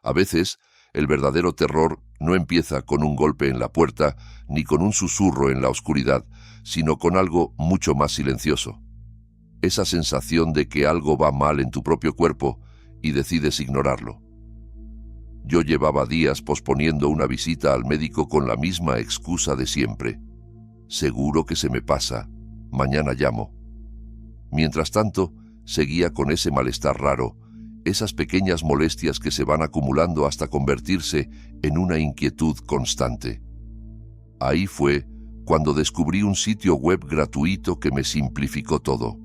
A veces, el verdadero terror no empieza con un golpe en la puerta ni con un susurro en la oscuridad, sino con algo mucho más silencioso. Esa sensación de que algo va mal en tu propio cuerpo y decides ignorarlo. Yo llevaba días posponiendo una visita al médico con la misma excusa de siempre. Seguro que se me pasa, mañana llamo. Mientras tanto, seguía con ese malestar raro, esas pequeñas molestias que se van acumulando hasta convertirse en una inquietud constante. Ahí fue cuando descubrí un sitio web gratuito que me simplificó todo.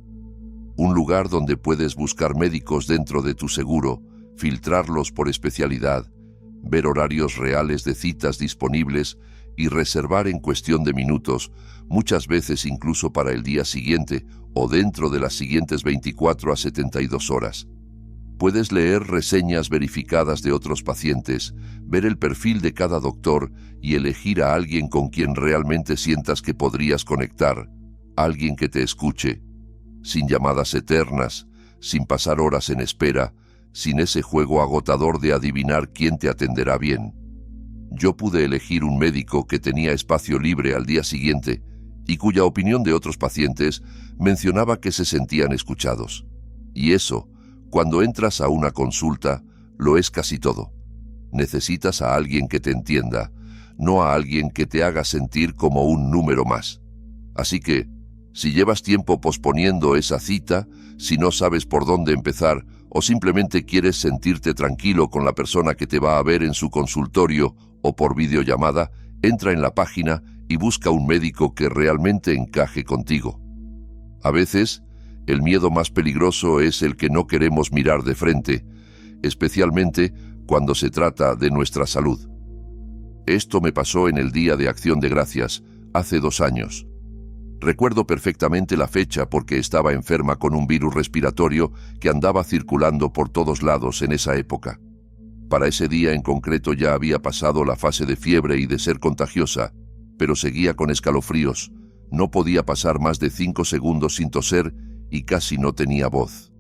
Un lugar donde puedes buscar médicos dentro de tu seguro, filtrarlos por especialidad, ver horarios reales de citas disponibles y reservar en cuestión de minutos, muchas veces incluso para el día siguiente o dentro de las siguientes 24 a 72 horas. Puedes leer reseñas verificadas de otros pacientes, ver el perfil de cada doctor y elegir a alguien con quien realmente sientas que podrías conectar, alguien que te escuche, sin llamadas eternas, sin pasar horas en espera, sin ese juego agotador de adivinar quién te atenderá bien. Yo pude elegir un médico que tenía espacio libre al día siguiente y cuya opinión de otros pacientes mencionaba que se sentían escuchados. Y eso, cuando entras a una consulta, lo es casi todo. Necesitas a alguien que te entienda, no a alguien que te haga sentir como un número más. Así que, si llevas tiempo posponiendo esa cita, si no sabes por dónde empezar o simplemente quieres sentirte tranquilo con la persona que te va a ver en su consultorio o por videollamada, entra en la página y busca un médico que realmente encaje contigo. A veces, el miedo más peligroso es el que no queremos mirar de frente, especialmente cuando se trata de nuestra salud. Esto me pasó en el Día de Acción de Gracias, hace 2 años. Recuerdo perfectamente la fecha porque estaba enferma con un virus respiratorio que andaba circulando por todos lados en esa época. Para ese día en concreto ya había pasado la fase de fiebre y de ser contagiosa, pero seguía con escalofríos. No podía pasar más de 5 segundos sin toser y casi no tenía voz.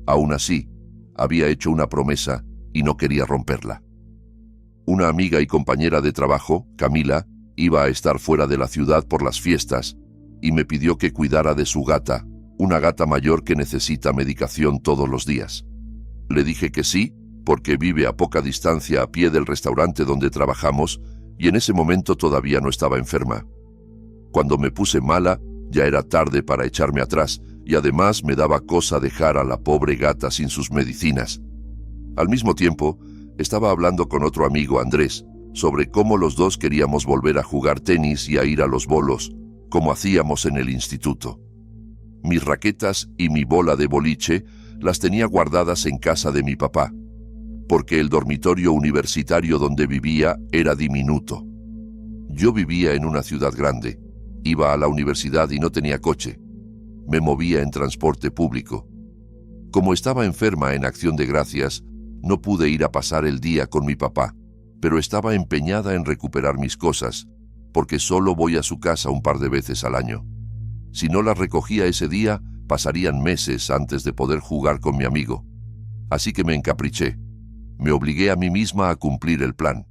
Aún así, había hecho una promesa y no quería romperla. Una amiga y compañera de trabajo, Camila, iba a estar fuera de la ciudad por las fiestas y me pidió que cuidara de su gata, una gata mayor que necesita medicación todos los días. Le dije que sí, porque vive a poca distancia a pie del restaurante donde trabajamos y en ese momento todavía no estaba enferma. Cuando me puse mala, ya era tarde para echarme atrás y además me daba cosa dejar a la pobre gata sin sus medicinas. Al mismo tiempo, estaba hablando con otro amigo, Andrés, sobre cómo los dos queríamos volver a jugar tenis y a ir a los bolos, como hacíamos en el instituto. Mis raquetas y mi bola de boliche las tenía guardadas en casa de mi papá, porque el dormitorio universitario donde vivía era diminuto. Yo vivía en una ciudad grande, iba a la universidad y no tenía coche. Me movía en transporte público. Como estaba enferma en Acción de Gracias, no pude ir a pasar el día con mi papá, pero estaba empeñada en recuperar mis cosas, porque solo voy a su casa un par de veces al año. Si no las recogía ese día, pasarían meses antes de poder jugar con mi amigo. Así que me encapriché. Me obligué a mí misma a cumplir el plan.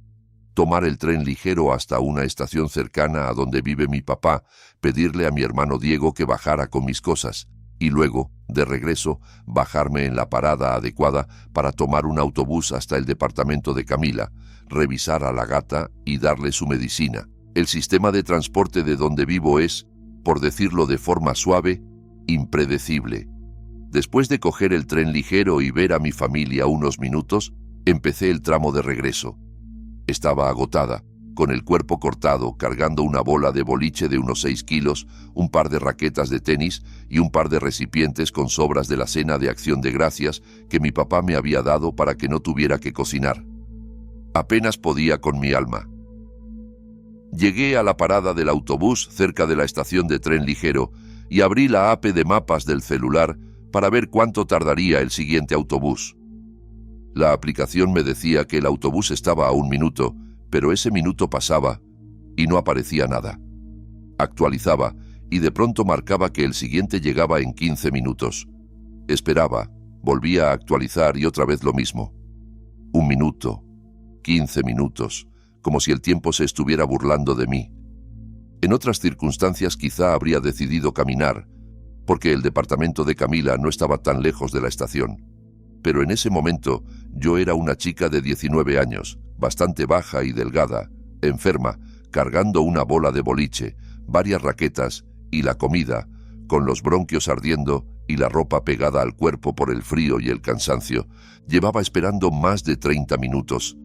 Tomar el tren ligero hasta una estación cercana a donde vive mi papá, pedirle a mi hermano Diego que bajara con mis cosas, y luego, de regreso, bajarme en la parada adecuada para tomar un autobús hasta el departamento de Camila, revisar a la gata y darle su medicina. El sistema de transporte de donde vivo es, por decirlo de forma suave, impredecible. Después de coger el tren ligero y ver a mi familia unos minutos, empecé el tramo de regreso. Estaba agotada, con el cuerpo cortado, cargando una bola de boliche de unos 6 kilos, un par de raquetas de tenis y un par de recipientes con sobras de la cena de Acción de Gracias que mi papá me había dado para que no tuviera que cocinar. Apenas podía con mi alma. Llegué a la parada del autobús cerca de la estación de tren ligero y abrí la app de mapas del celular para ver cuánto tardaría el siguiente autobús. La aplicación me decía que el autobús estaba a 1 minuto, pero ese minuto pasaba y no aparecía nada. Actualizaba y de pronto marcaba que el siguiente llegaba en 15 minutos. Esperaba, volvía a actualizar y otra vez lo mismo. 1 minuto, 15 minutos, como si el tiempo se estuviera burlando de mí. En otras circunstancias quizá habría decidido caminar, porque el departamento de Camila no estaba tan lejos de la estación. Pero en ese momento yo era una chica de 19 años, bastante baja y delgada, enferma, cargando una bola de boliche, varias raquetas y la comida, con los bronquios ardiendo y la ropa pegada al cuerpo por el frío y el cansancio. Llevaba esperando más de 30 minutos.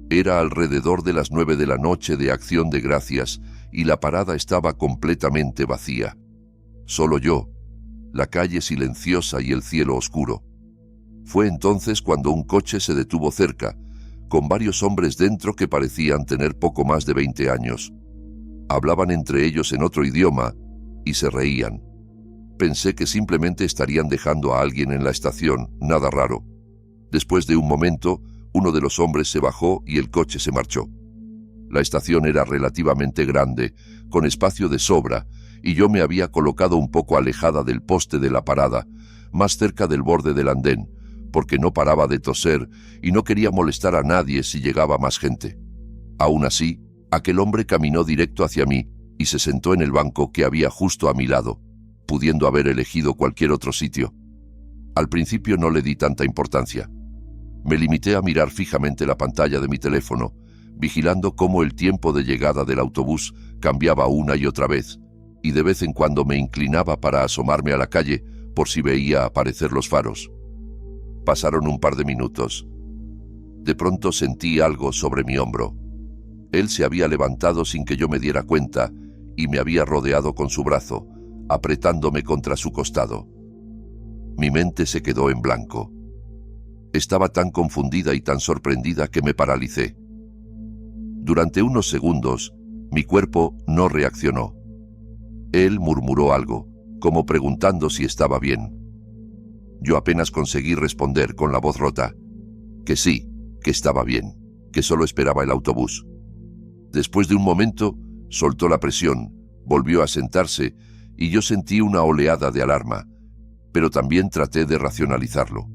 Era alrededor de las 9 de la noche de Acción de Gracias y la parada estaba completamente vacía. Solo yo, la calle silenciosa y el cielo oscuro. Fue entonces cuando un coche se detuvo cerca, con varios hombres dentro que parecían tener poco más de 20 años. Hablaban entre ellos en otro idioma y se reían. Pensé que simplemente estarían dejando a alguien en la estación, nada raro. Después de un momento, uno de los hombres se bajó y el coche se marchó. La estación era relativamente grande, con espacio de sobra, y yo me había colocado un poco alejada del poste de la parada, más cerca del borde del andén, porque no paraba de toser y no quería molestar a nadie si llegaba más gente. Aún así, aquel hombre caminó directo hacia mí y se sentó en el banco que había justo a mi lado, pudiendo haber elegido cualquier otro sitio. Al principio no le di tanta importancia. Me limité a mirar fijamente la pantalla de mi teléfono, vigilando cómo el tiempo de llegada del autobús cambiaba una y otra vez, y de vez en cuando me inclinaba para asomarme a la calle por si veía aparecer los faros. Pasaron un par de minutos. De pronto sentí algo sobre mi hombro. Él se había levantado sin que yo me diera cuenta y me había rodeado con su brazo, apretándome contra su costado. Mi mente se quedó en blanco. Estaba tan confundida y tan sorprendida que me paralicé. Durante unos segundos, mi cuerpo no reaccionó. Él murmuró algo, como preguntando si estaba bien. Yo apenas conseguí responder con la voz rota, que sí, que estaba bien, que solo esperaba el autobús. Después de un momento, soltó la presión, volvió a sentarse y yo sentí una oleada de alarma, pero también traté de racionalizarlo.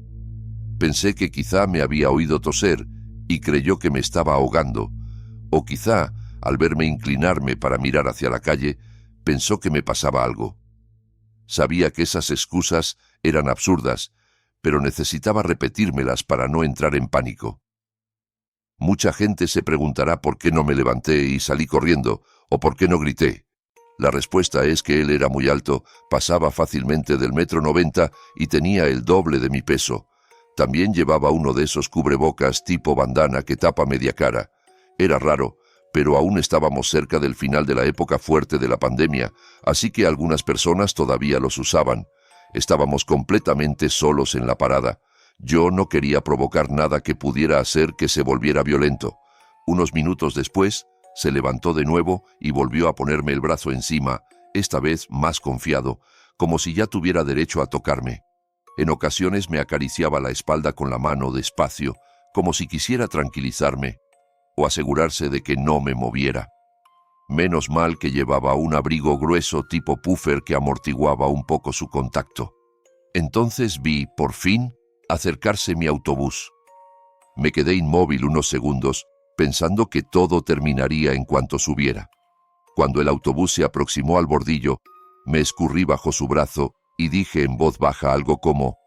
Pensé que quizá me había oído toser y creyó que me estaba ahogando, o quizá, al verme inclinarme para mirar hacia la calle, pensó que me pasaba algo. Sabía que esas excusas eran absurdas, pero necesitaba repetírmelas para no entrar en pánico. Mucha gente se preguntará por qué no me levanté y salí corriendo, o por qué no grité. La respuesta es que él era muy alto, pasaba fácilmente del 1,90 m y tenía el doble de mi peso. También llevaba uno de esos cubrebocas tipo bandana que tapa media cara. Era raro, pero aún estábamos cerca del final de la época fuerte de la pandemia, así que algunas personas todavía los usaban. Estábamos completamente solos en la parada. Yo no quería provocar nada que pudiera hacer que se volviera violento. Unos minutos después, se levantó de nuevo y volvió a ponerme el brazo encima, esta vez más confiado, como si ya tuviera derecho a tocarme. En ocasiones me acariciaba la espalda con la mano despacio, como si quisiera tranquilizarme o asegurarse de que no me moviera. Menos mal que llevaba un abrigo grueso tipo puffer que amortiguaba un poco su contacto. Entonces vi, por fin, acercarse mi autobús. Me quedé inmóvil unos segundos, pensando que todo terminaría en cuanto subiera. Cuando el autobús se aproximó al bordillo, me escurrí bajo su brazo y dije en voz baja algo como,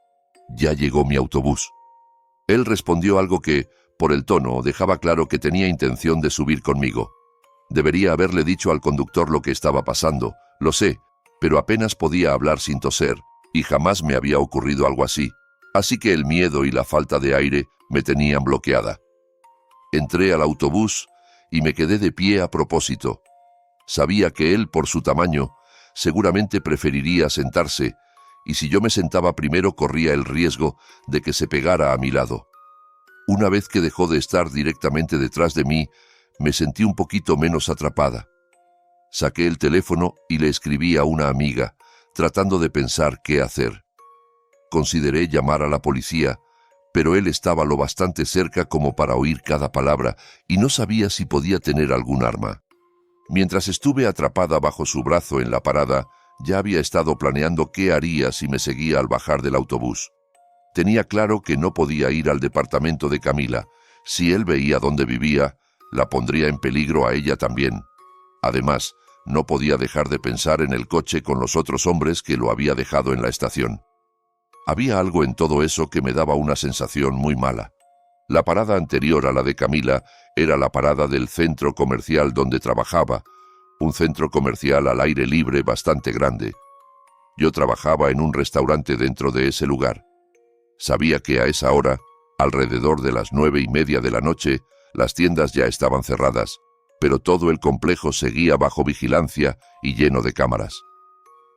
«Ya llegó mi autobús». Él respondió algo que, por el tono, dejaba claro que tenía intención de subir conmigo. Debería haberle dicho al conductor lo que estaba pasando, lo sé, pero apenas podía hablar sin toser, y jamás me había ocurrido algo así que el miedo y la falta de aire me tenían bloqueada. Entré al autobús y me quedé de pie a propósito. Sabía que él, por su tamaño, seguramente preferiría sentarse, y si yo me sentaba primero corría el riesgo de que se pegara a mi lado. Una vez que dejó de estar directamente detrás de mí, me sentí un poquito menos atrapada. Saqué el teléfono y le escribí a una amiga, tratando de pensar qué hacer. Consideré llamar a la policía, pero él estaba lo bastante cerca como para oír cada palabra y no sabía si podía tener algún arma. Mientras estuve atrapada bajo su brazo en la parada, ya había estado planeando qué haría si me seguía al bajar del autobús. Tenía claro que no podía ir al departamento de Camila, Si él veía dónde vivía, la pondría en peligro a ella también. Además, no podía dejar de pensar en el coche con los otros hombres que lo había dejado en la estación. Había algo en todo eso que me daba una sensación muy mala. La parada anterior a la de Camila era la parada del centro comercial donde trabajaba, un centro comercial al aire libre bastante grande. Yo trabajaba en un restaurante dentro de ese lugar. Sabía que a esa hora, alrededor de las 9:30 de la noche, las tiendas ya estaban cerradas, pero todo el complejo seguía bajo vigilancia y lleno de cámaras.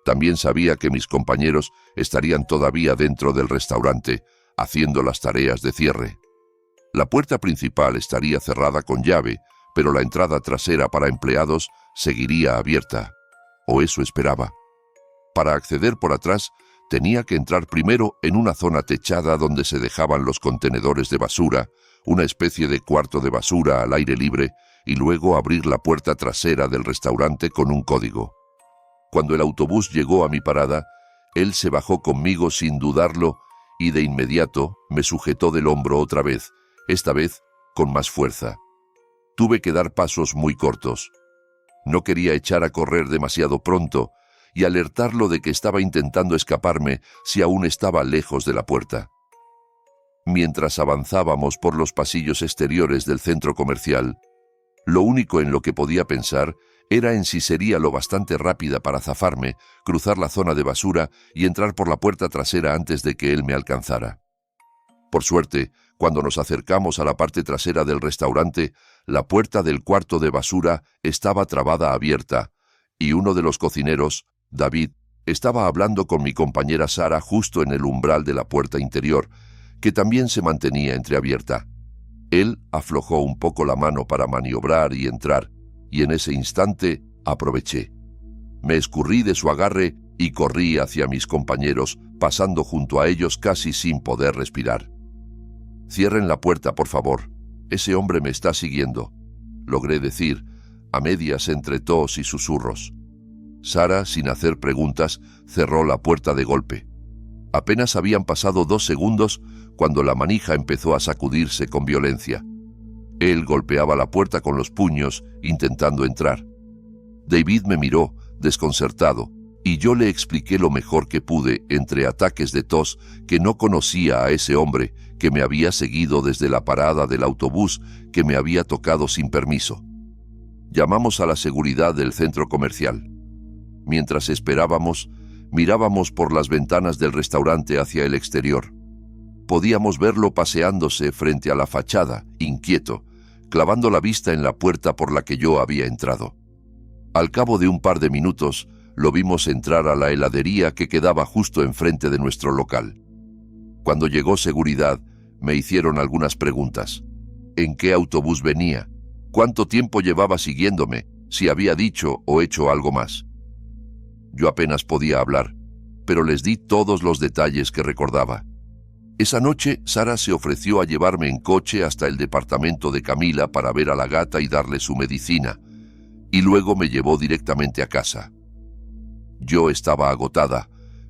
También sabía que mis compañeros estarían todavía dentro del restaurante, haciendo las tareas de cierre. La puerta principal estaría cerrada con llave, pero la entrada trasera para empleados seguiría abierta, o eso esperaba. Para acceder por atrás, tenía que entrar primero en una zona techada donde se dejaban los contenedores de basura, una especie de cuarto de basura al aire libre, y luego abrir la puerta trasera del restaurante con un código. Cuando el autobús llegó a mi parada, él se bajó conmigo sin dudarlo y de inmediato me sujetó del hombro otra vez, esta vez con más fuerza. Tuve que dar pasos muy cortos. No quería echar a correr demasiado pronto y alertarlo de que estaba intentando escaparme si aún estaba lejos de la puerta. Mientras avanzábamos por los pasillos exteriores del centro comercial, lo único en lo que podía pensar era en si sería lo bastante rápida para zafarme, cruzar la zona de basura y entrar por la puerta trasera antes de que él me alcanzara. Por suerte, cuando nos acercamos a la parte trasera del restaurante, la puerta del cuarto de basura estaba trabada abierta, y uno de los cocineros, David, estaba hablando con mi compañera Sara justo en el umbral de la puerta interior, que también se mantenía entreabierta. Él aflojó un poco la mano para maniobrar y entrar, y en ese instante aproveché. Me escurrí de su agarre y corrí hacia mis compañeros, pasando junto a ellos casi sin poder respirar. «Cierren la puerta, por favor. Ese hombre me está siguiendo», logré decir, a medias entre tos y susurros. Sara, sin hacer preguntas, cerró la puerta de golpe. Apenas habían pasado 2 segundos cuando la manija empezó a sacudirse con violencia. Él golpeaba la puerta con los puños, intentando entrar. David me miró, desconcertado, y yo le expliqué lo mejor que pude, entre ataques de tos, que no conocía a ese hombre que me había seguido desde la parada del autobús que me había tocado sin permiso. Llamamos a la seguridad del centro comercial. Mientras esperábamos, mirábamos por las ventanas del restaurante hacia el exterior. Podíamos verlo paseándose frente a la fachada, inquieto, clavando la vista en la puerta por la que yo había entrado. Al cabo de un par de minutos, lo vimos entrar a la heladería que quedaba justo enfrente de nuestro local. Cuando llegó seguridad, me hicieron algunas preguntas. ¿En qué autobús venía? ¿Cuánto tiempo llevaba siguiéndome? ¿Si había dicho o hecho algo más? Yo apenas podía hablar, pero les di todos los detalles que recordaba. Esa noche, Sara se ofreció a llevarme en coche hasta el departamento de Camila para ver a la gata y darle su medicina, y luego me llevó directamente a casa. Yo estaba agotada,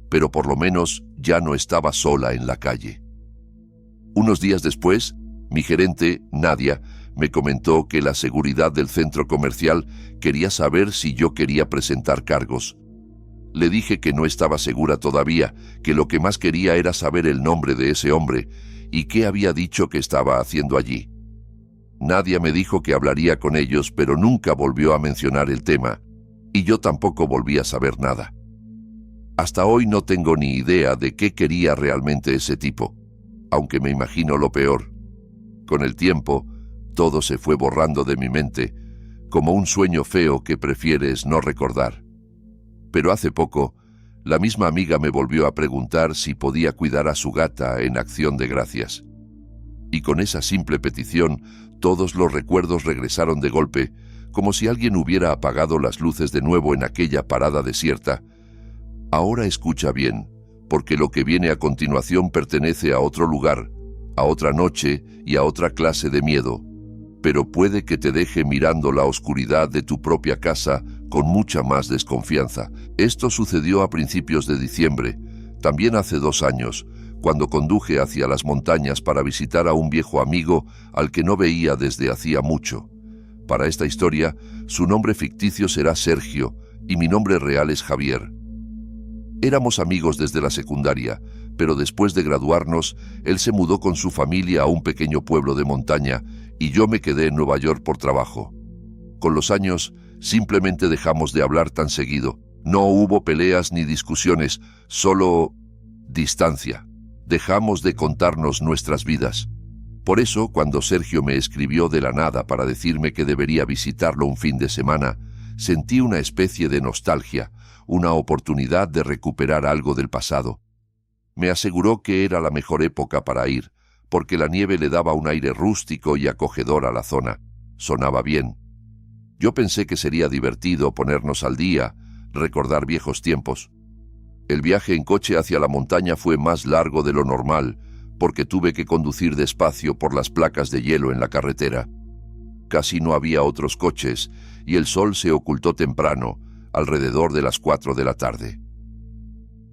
pero por lo menos ya no estaba sola en la calle. Unos días después, mi gerente, Nadia, me comentó que la seguridad del centro comercial quería saber si yo quería presentar cargos. Le dije que no estaba segura todavía, que lo que más quería era saber el nombre de ese hombre y qué había dicho que estaba haciendo allí. Nadia me dijo que hablaría con ellos, pero nunca volvió a mencionar el tema, y yo tampoco volví a saber nada. Hasta hoy no tengo ni idea de qué quería realmente ese tipo, aunque me imagino lo peor. Con el tiempo, todo se fue borrando de mi mente, como un sueño feo que prefieres no recordar. Pero hace poco, la misma amiga me volvió a preguntar si podía cuidar a su gata en acción de gracias. Y con esa simple petición, todos los recuerdos regresaron de golpe, como si alguien hubiera apagado las luces de nuevo en aquella parada desierta. Ahora escucha bien, porque lo que viene a continuación pertenece a otro lugar, a otra noche y a otra clase de miedo, pero puede que te deje mirando la oscuridad de tu propia casa con mucha más desconfianza. Esto sucedió a principios de diciembre, también hace 2 años, cuando conduje hacia las montañas para visitar a un viejo amigo al que no veía desde hacía mucho. Para esta historia, su nombre ficticio será Sergio y mi nombre real es Javier. Éramos amigos desde la secundaria, pero después de graduarnos, él se mudó con su familia a un pequeño pueblo de montaña y yo me quedé en Nueva York por trabajo. Con los años, simplemente dejamos de hablar tan seguido. No hubo peleas ni discusiones, solo distancia. Dejamos de contarnos nuestras vidas. Por eso, cuando Sergio me escribió de la nada para decirme que debería visitarlo un fin de semana, sentí una especie de nostalgia, una oportunidad de recuperar algo del pasado. Me aseguró que era la mejor época para ir, porque la nieve le daba un aire rústico y acogedor a la zona. Sonaba bien. Yo pensé que sería divertido ponernos al día, recordar viejos tiempos. El viaje en coche hacia la montaña fue más largo de lo normal, porque tuve que conducir despacio por las placas de hielo en la carretera. Casi no había otros coches, y el sol se ocultó temprano, alrededor de las 4 de la tarde.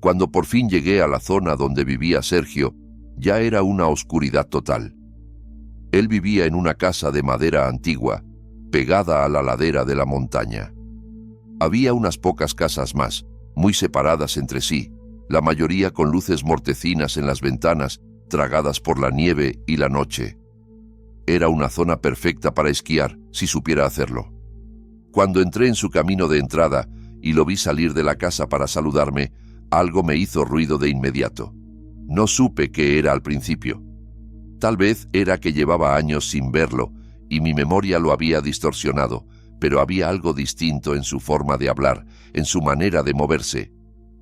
Cuando por fin llegué a la zona donde vivía Sergio, ya era una oscuridad total. Él vivía en una casa de madera antigua, pegada a la ladera de la montaña. Había unas pocas casas más, muy separadas entre sí, la mayoría con luces mortecinas en las ventanas, tragadas por la nieve y la noche. Era una zona perfecta para esquiar, si supiera hacerlo. Cuando entré en su camino de entrada y lo vi salir de la casa para saludarme, algo me hizo ruido de inmediato. No supe qué era al principio. Tal vez era que llevaba años sin verlo y mi memoria lo había distorsionado, pero había algo distinto en su forma de hablar, en su manera de moverse.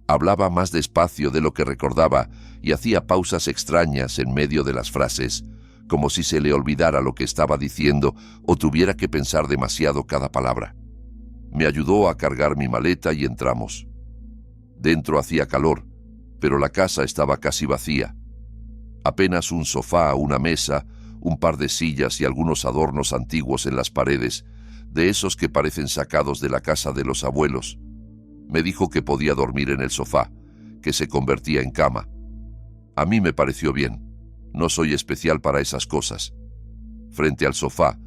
Hablaba más despacio de lo que recordaba y hacía pausas extrañas en medio de las frases, como si se le olvidara lo que estaba diciendo o tuviera que pensar demasiado cada palabra. Me ayudó a cargar mi maleta y entramos. Dentro hacía calor, pero la casa estaba casi vacía. Apenas un sofá, una mesa, un par de sillas y algunos adornos antiguos en las paredes, de esos que parecen sacados de la casa de los abuelos. Me dijo que podía dormir en el sofá, que se convertía en cama. A mí me pareció bien. No soy especial para esas cosas. Frente al sofá,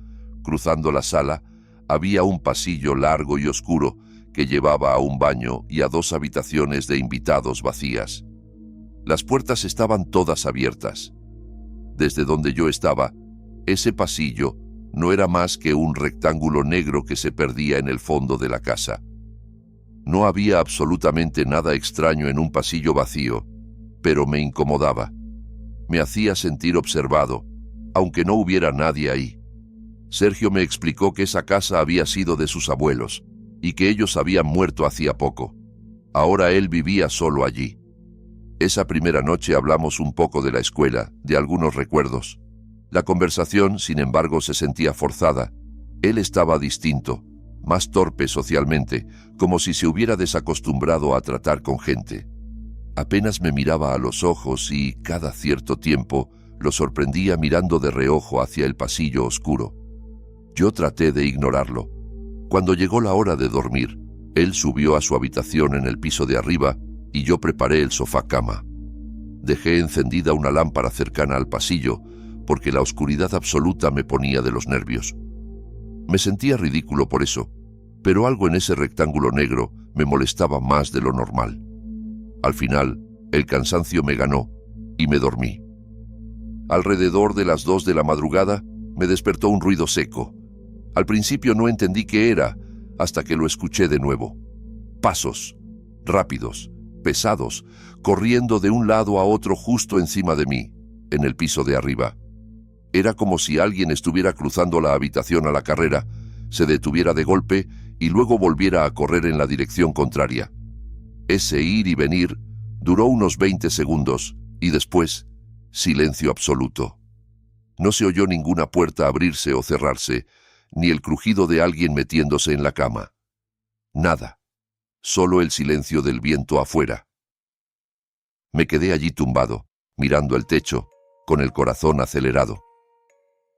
cruzando la sala, había un pasillo largo y oscuro que llevaba a un baño y a 2 habitaciones de invitados vacías. Las puertas estaban todas abiertas. Desde donde yo estaba, ese pasillo no era más que un rectángulo negro que se perdía en el fondo de la casa. No había absolutamente nada extraño en un pasillo vacío, pero me incomodaba. Me hacía sentir observado, aunque no hubiera nadie ahí. Sergio me explicó que esa casa había sido de sus abuelos y que ellos habían muerto hacía poco. Ahora él vivía solo allí. Esa primera noche hablamos un poco de la escuela, de algunos recuerdos. La conversación, sin embargo, se sentía forzada. Él estaba distinto, más torpe socialmente, como si se hubiera desacostumbrado a tratar con gente. Apenas me miraba a los ojos y, cada cierto tiempo, lo sorprendía mirando de reojo hacia el pasillo oscuro. Yo traté de ignorarlo. Cuando llegó la hora de dormir, él subió a su habitación en el piso de arriba y yo preparé el sofá-cama. Dejé encendida una lámpara cercana al pasillo porque la oscuridad absoluta me ponía de los nervios. Me sentía ridículo por eso, pero algo en ese rectángulo negro me molestaba más de lo normal. Al final, el cansancio me ganó y me dormí. Alrededor de las 2 de la madrugada, me despertó un ruido seco. Al principio no entendí qué era, hasta que lo escuché de nuevo. Pasos, rápidos, pesados, corriendo de un lado a otro justo encima de mí, en el piso de arriba. Era como si alguien estuviera cruzando la habitación a la carrera, se detuviera de golpe y luego volviera a correr en la dirección contraria. Ese ir y venir duró unos 20 segundos y después, silencio absoluto. No se oyó ninguna puerta abrirse o cerrarse, ni el crujido de alguien metiéndose en la cama. Nada, solo el silencio del viento afuera. Me quedé allí tumbado, mirando el techo, con el corazón acelerado.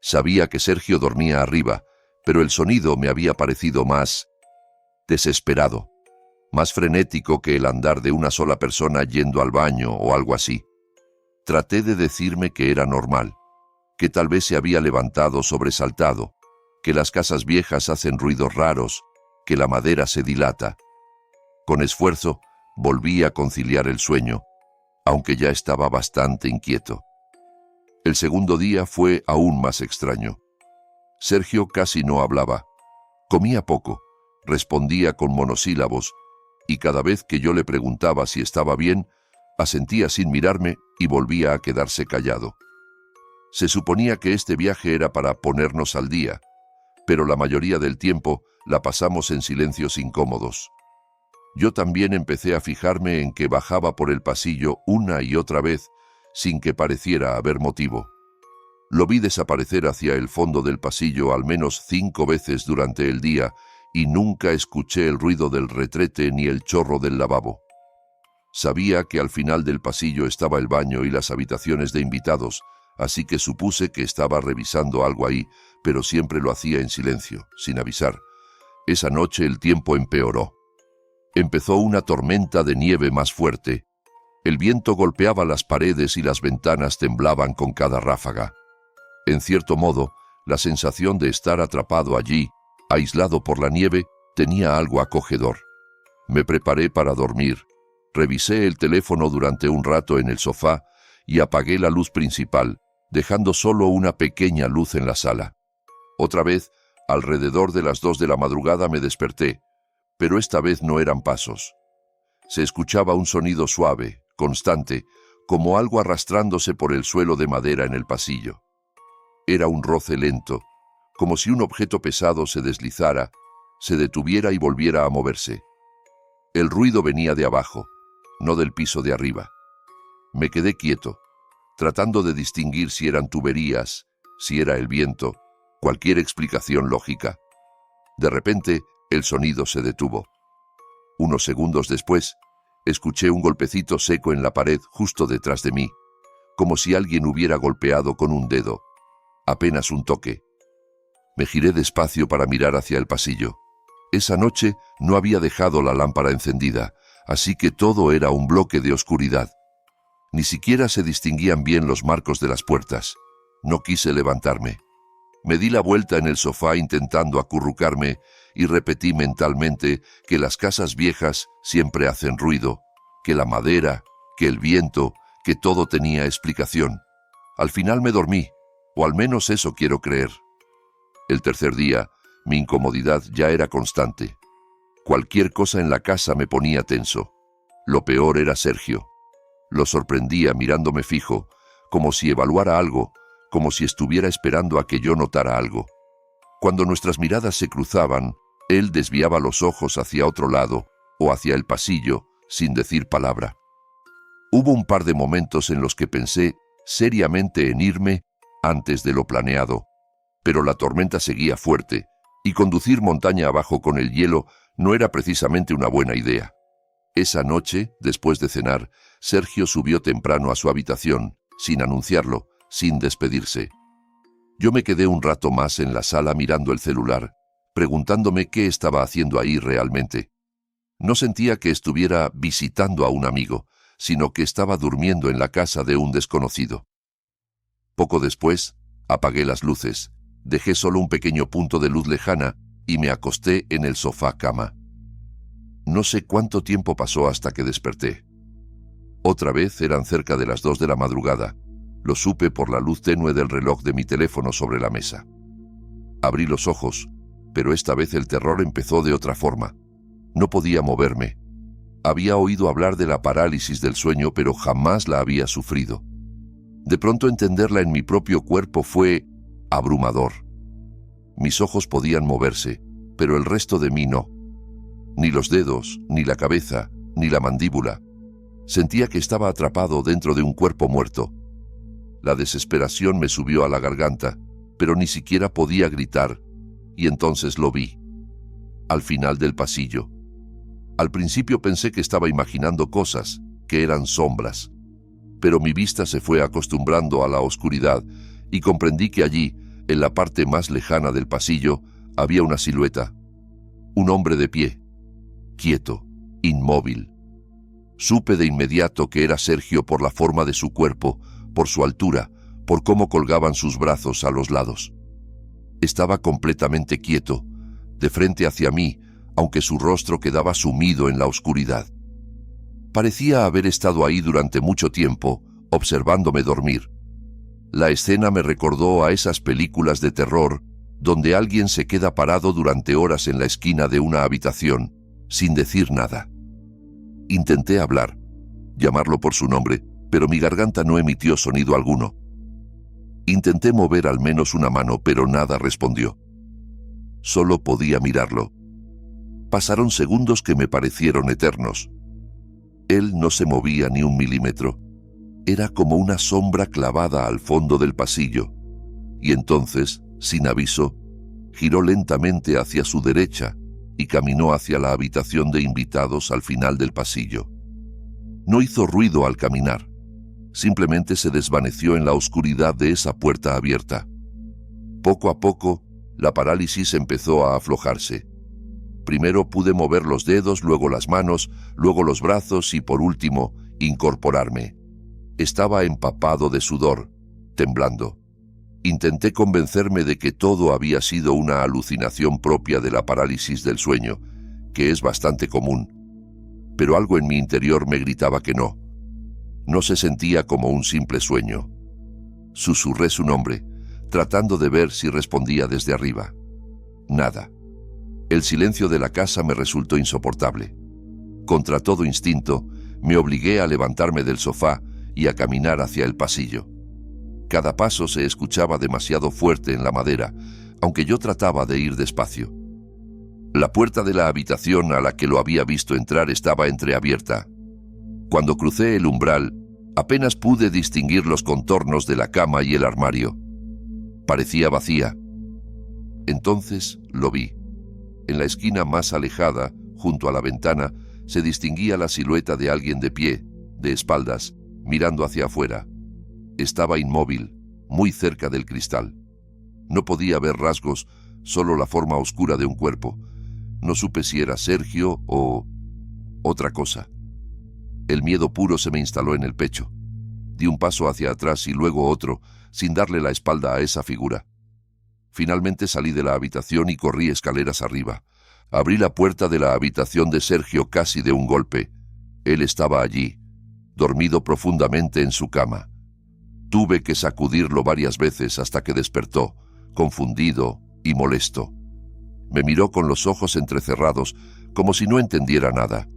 Sabía que Sergio dormía arriba, pero el sonido me había parecido más desesperado, más frenético que el andar de una sola persona yendo al baño o algo así. Traté de decirme que era normal, que tal vez se había levantado sobresaltado, que las casas viejas hacen ruidos raros, que la madera se dilata. Con esfuerzo, volví a conciliar el sueño, aunque ya estaba bastante inquieto. El segundo día fue aún más extraño. Sergio casi no hablaba. Comía poco, respondía con monosílabos, y cada vez que yo le preguntaba si estaba bien, asentía sin mirarme y volvía a quedarse callado. Se suponía que este viaje era para ponernos al día, pero la mayoría del tiempo la pasamos en silencios incómodos. Yo también empecé a fijarme en que bajaba por el pasillo una y otra vez, sin que pareciera haber motivo. Lo vi desaparecer hacia el fondo del pasillo al menos 5 veces durante el día y nunca escuché el ruido del retrete ni el chorro del lavabo. Sabía que al final del pasillo estaba el baño y las habitaciones de invitados, así que supuse que estaba revisando algo ahí, pero siempre lo hacía en silencio, sin avisar. Esa noche el tiempo empeoró. Empezó una tormenta de nieve más fuerte. El viento golpeaba las paredes y las ventanas temblaban con cada ráfaga. En cierto modo, la sensación de estar atrapado allí, aislado por la nieve, tenía algo acogedor. Me preparé para dormir. Revisé el teléfono durante un rato en el sofá y apagué la luz principal, dejando solo una pequeña luz en la sala. Otra vez, alrededor de las 2 de la madrugada me desperté, pero esta vez no eran pasos. Se escuchaba un sonido suave, constante, como algo arrastrándose por el suelo de madera en el pasillo. Era un roce lento, como si un objeto pesado se deslizara, se detuviera y volviera a moverse. El ruido venía de abajo, no del piso de arriba. Me quedé quieto, tratando de distinguir si eran tuberías, si era el viento, cualquier explicación lógica. De repente, el sonido se detuvo. Unos segundos después, escuché un golpecito seco en la pared justo detrás de mí, como si alguien hubiera golpeado con un dedo. Apenas un toque. Me giré despacio para mirar hacia el pasillo. Esa noche no había dejado la lámpara encendida, así que todo era un bloque de oscuridad. Ni siquiera se distinguían bien los marcos de las puertas. No quise levantarme. Me di la vuelta en el sofá intentando acurrucarme y repetí mentalmente que las casas viejas siempre hacen ruido, que la madera, que el viento, que todo tenía explicación. Al final me dormí, o al menos eso quiero creer. El tercer día, mi incomodidad ya era constante. Cualquier cosa en la casa me ponía tenso. Lo peor era Sergio. Lo sorprendía mirándome fijo, como si evaluara algo, como si estuviera esperando a que yo notara algo. Cuando nuestras miradas se cruzaban, él desviaba los ojos hacia otro lado o hacia el pasillo, sin decir palabra. Hubo un par de momentos en los que pensé seriamente en irme antes de lo planeado, pero la tormenta seguía fuerte, y conducir montaña abajo con el hielo no era precisamente una buena idea. Esa noche, después de cenar, Sergio subió temprano a su habitación, sin anunciarlo, sin despedirse. Yo me quedé un rato más en la sala mirando el celular, preguntándome qué estaba haciendo ahí realmente. No sentía que estuviera visitando a un amigo, sino que estaba durmiendo en la casa de un desconocido. Poco después, apagué las luces, dejé solo un pequeño punto de luz lejana y me acosté en el sofá-cama. No sé cuánto tiempo pasó hasta que desperté. Otra vez eran cerca de las 2 de la madrugada. Lo supe por la luz tenue del reloj de mi teléfono sobre la mesa. Abrí los ojos, pero esta vez el terror empezó de otra forma. No podía moverme. Había oído hablar de la parálisis del sueño, pero jamás la había sufrido. De pronto entenderla en mi propio cuerpo fue abrumador. Mis ojos podían moverse, pero el resto de mí no. Ni los dedos, ni la cabeza, ni la mandíbula. Sentía que estaba atrapado dentro de un cuerpo muerto. La desesperación me subió a la garganta, pero ni siquiera podía gritar, y entonces lo vi. Al final del pasillo. Al principio pensé que estaba imaginando cosas, que eran sombras. Pero mi vista se fue acostumbrando a la oscuridad y comprendí que allí, en la parte más lejana del pasillo, había una silueta. Un hombre de pie, quieto, inmóvil. Supe de inmediato que era Sergio por la forma de su cuerpo, por su altura, por cómo colgaban sus brazos a los lados. Estaba completamente quieto, de frente hacia mí, aunque su rostro quedaba sumido en la oscuridad. Parecía haber estado ahí durante mucho tiempo, observándome dormir. La escena me recordó a esas películas de terror donde alguien se queda parado durante horas en la esquina de una habitación, sin decir nada. Intenté hablar, llamarlo por su nombre, pero mi garganta no emitió sonido alguno. Intenté mover al menos una mano, pero nada respondió. Solo podía mirarlo. Pasaron segundos que me parecieron eternos. Él no se movía ni un milímetro. Era como una sombra clavada al fondo del pasillo. Y entonces, sin aviso, giró lentamente hacia su derecha y caminó hacia la habitación de invitados al final del pasillo. No hizo ruido al caminar. Simplemente se desvaneció en la oscuridad de esa puerta abierta. Poco a poco, la parálisis empezó a aflojarse. Primero pude mover los dedos, luego las manos, luego los brazos y, por último, incorporarme. Estaba empapado de sudor, temblando. Intenté convencerme de que todo había sido una alucinación propia de la parálisis del sueño, que es bastante común. Pero algo en mi interior me gritaba que no. No se sentía como un simple sueño. Susurré su nombre, tratando de ver si respondía desde arriba. Nada. El silencio de la casa me resultó insoportable. Contra todo instinto, me obligué a levantarme del sofá y a caminar hacia el pasillo. Cada paso se escuchaba demasiado fuerte en la madera, aunque yo trataba de ir despacio. La puerta de la habitación a la que lo había visto entrar estaba entreabierta. Cuando crucé el umbral, apenas pude distinguir los contornos de la cama y el armario. Parecía vacía. Entonces lo vi. En la esquina más alejada, junto a la ventana, se distinguía la silueta de alguien de pie, de espaldas, mirando hacia afuera. Estaba inmóvil, muy cerca del cristal. No podía ver rasgos, solo la forma oscura de un cuerpo. No supe si era Sergio o otra cosa. El miedo puro se me instaló en el pecho. Di un paso hacia atrás y luego otro, sin darle la espalda a esa figura. Finalmente salí de la habitación y corrí escaleras arriba. Abrí la puerta de la habitación de Sergio casi de un golpe. Él estaba allí, dormido profundamente en su cama. Tuve que sacudirlo varias veces hasta que despertó, confundido y molesto. Me miró con los ojos entrecerrados, como si no entendiera nada.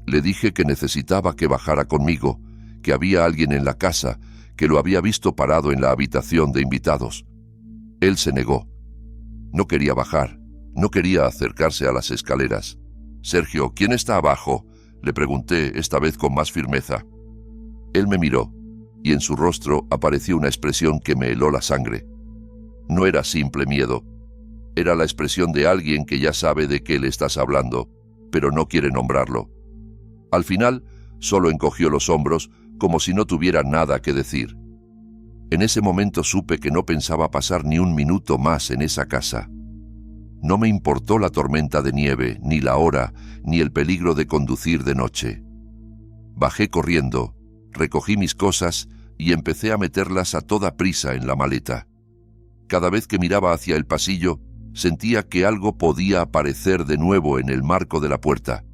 Le dije que necesitaba que bajara conmigo, que había alguien en la casa, que lo había visto parado en la habitación de invitados. Él se negó. No quería bajar, no quería acercarse a las escaleras. «Sergio, ¿quién está abajo?», le pregunté, esta vez con más firmeza. Él me miró, y en su rostro apareció una expresión que me heló la sangre. No era simple miedo. Era la expresión de alguien que ya sabe de qué le estás hablando, pero no quiere nombrarlo. Al final, solo encogió los hombros, como si no tuviera nada que decir. En ese momento supe que no pensaba pasar ni un minuto más en esa casa. No me importó la tormenta de nieve, ni la hora, ni el peligro de conducir de noche. Bajé corriendo, recogí mis cosas y empecé a meterlas a toda prisa en la maleta. Cada vez que miraba hacia el pasillo, sentía que algo podía aparecer de nuevo en el marco de la puerta.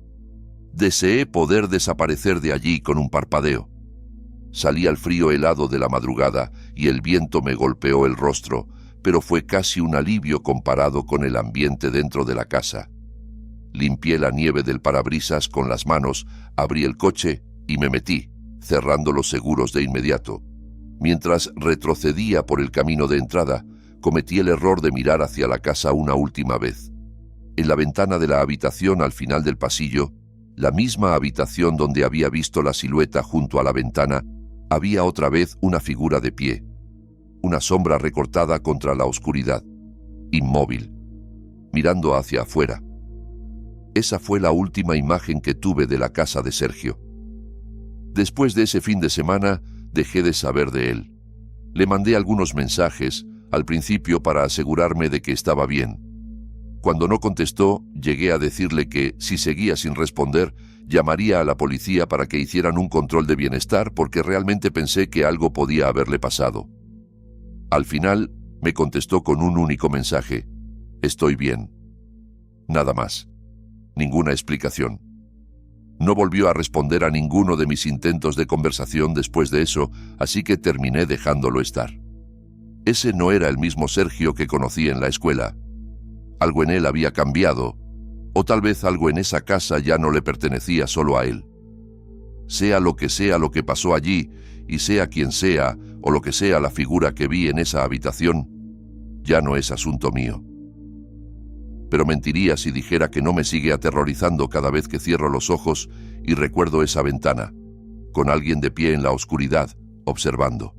Deseé poder desaparecer de allí con un parpadeo. Salí al frío helado de la madrugada y el viento me golpeó el rostro, pero fue casi un alivio comparado con el ambiente dentro de la casa. Limpié la nieve del parabrisas con las manos, abrí el coche y me metí, cerrando los seguros de inmediato. Mientras retrocedía por el camino de entrada, cometí el error de mirar hacia la casa una última vez. En la ventana de la habitación al final del pasillo, la misma habitación donde había visto la silueta junto a la ventana, había otra vez una figura de pie, una sombra recortada contra la oscuridad, inmóvil, mirando hacia afuera. Esa fue la última imagen que tuve de la casa de Sergio. Después de ese fin de semana, dejé de saber de él. Le mandé algunos mensajes, al principio para asegurarme de que estaba bien. Cuando no contestó, llegué a decirle que, si seguía sin responder, Llamaría a la policía para que hicieran un control de bienestar porque realmente pensé que algo podía haberle pasado. Al final, me contestó con un único mensaje: estoy bien. Nada más. Ninguna explicación. No volvió a responder a ninguno de mis intentos de conversación después de eso, así que terminé dejándolo estar. Ese no era el mismo Sergio que conocí en la escuela. Algo en él había cambiado, o tal vez algo en esa casa ya no le pertenecía solo a él. Sea lo que pasó allí, y sea quien sea, o lo que sea la figura que vi en esa habitación, ya no es asunto mío. Pero mentiría si dijera que no me sigue aterrorizando cada vez que cierro los ojos y recuerdo esa ventana, con alguien de pie en la oscuridad, observando.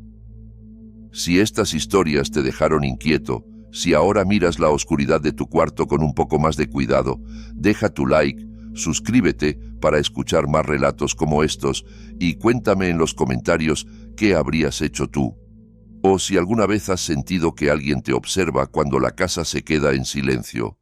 Si estas historias te dejaron inquieto, si ahora miras la oscuridad de tu cuarto con un poco más de cuidado, deja tu like, suscríbete para escuchar más relatos como estos y cuéntame en los comentarios qué habrías hecho tú. O si alguna vez has sentido que alguien te observa cuando la casa se queda en silencio.